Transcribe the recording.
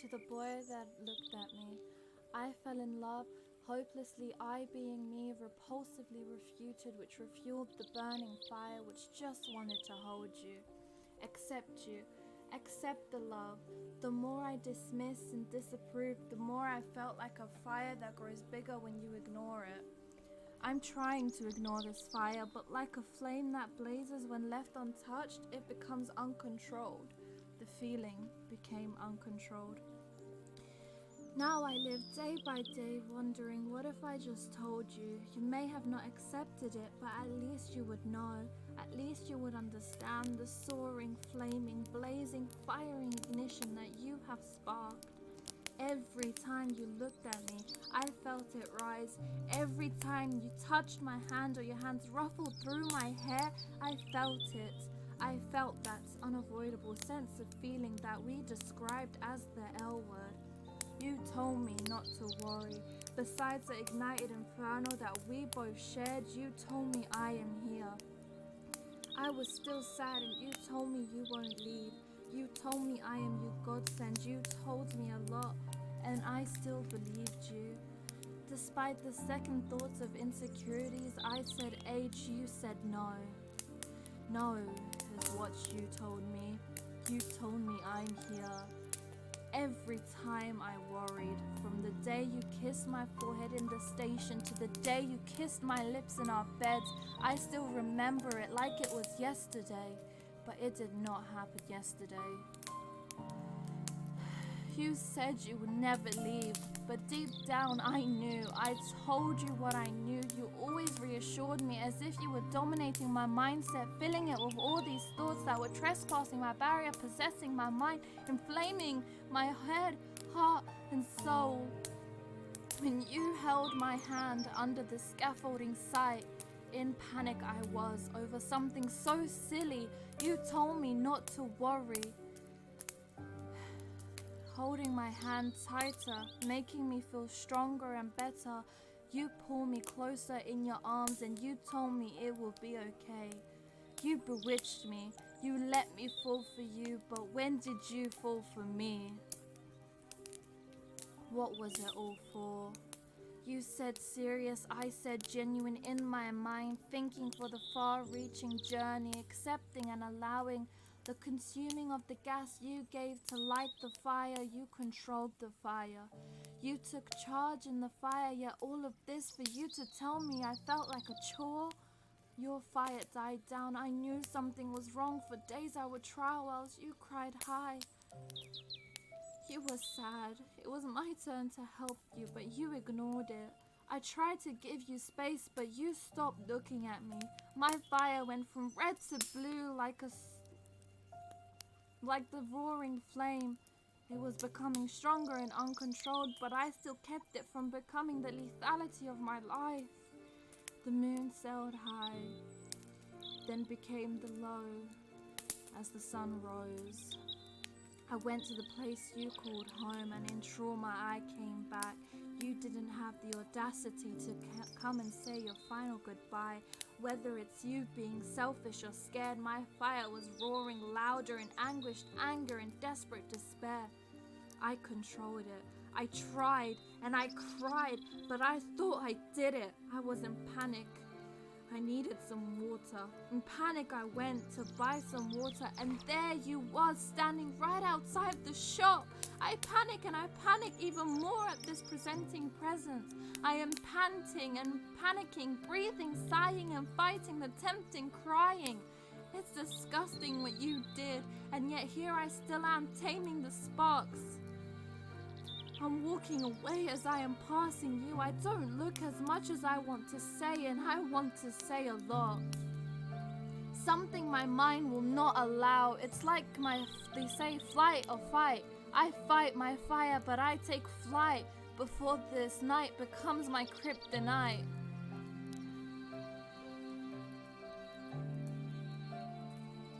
to the boy that looked at me. I fell in love, hopelessly, I being me, repulsively refuted, which refueled the burning fire which just wanted to hold you, accept the love. The more I dismissed and disapproved, the more I felt like a fire that grows bigger when you ignore it. I'm trying to ignore this fire, but like a flame that blazes when left untouched, it becomes uncontrolled. The feeling became uncontrolled. Now I live day by day wondering, what if I just told you? You may have not accepted it, but at least you would know. At least you would understand the soaring, flaming, blazing, firing ignition that you have sparked. Every time you looked at me, I felt it rise. Every time you touched my hand or your hands ruffled through my hair, I felt it. I felt that unavoidable sense of feeling that we described as the L word. You told me not to worry. Besides the ignited inferno that we both shared, you told me I am here. I was still sad and you told me you won't leave. You told me I am your godsend. You told me a lot and I still believed you. Despite the second thoughts of insecurities, I said age, you said no. No is what you told me. You told me I'm here. Every time I worried, from the day you kissed my forehead in the station to the day you kissed my lips in our beds, I still remember it like it was yesterday, but it did not happen yesterday. You said you would never leave, but deep down I knew. I told you what I knew. You always reassured me as if you were dominating my mindset, filling it with all these thoughts that were trespassing my barrier, possessing my mind, inflaming my head, heart, and soul. When you held my hand under the scaffolding site, in panic I was over something so silly. You told me not to worry. Holding my hand tighter, making me feel stronger and better. You pull me closer in your arms and you told me it will be okay. You bewitched me, you let me fall for you, but when did you fall for me? What was it all for? You said serious, I said genuine in my mind, thinking for the far-reaching journey, accepting and allowing the consuming of the gas you gave to light the fire. You controlled the fire. You took charge in the fire, yet all of this for you to tell me I felt like a chore. Your fire died down. I knew something was wrong. For days I would try whilst you cried high. You were sad. It was my turn to help you, but you ignored it. I tried to give you space, but you stopped looking at me. My fire went from red to blue like the roaring flame. It was becoming stronger and uncontrolled, but I still kept it from becoming the lethality of my life. The moon sailed high, then became the low as the sun rose. I went to the place you called home, and in trauma I came back. You didn't have the audacity to come and say your final goodbye. Whether it's you being selfish or scared, my fire was roaring louder in anguished anger and desperate despair. I controlled it. I tried and I cried, but I thought I did it. I was in panic. I needed some water. In panic I went to buy some water, and there you was standing right outside the shop. I panic and I panic even more at this presenting presence. I am panting and panicking, breathing, sighing and fighting the tempting crying. It's disgusting what you did, and yet here I still am taming the sparks. I'm walking away as I am passing you. I don't look as much as I want to say, and I want to say a lot. Something my mind will not allow. It's like they say flight or fight. I fight my fire, but I take flight before this night becomes my kryptonite.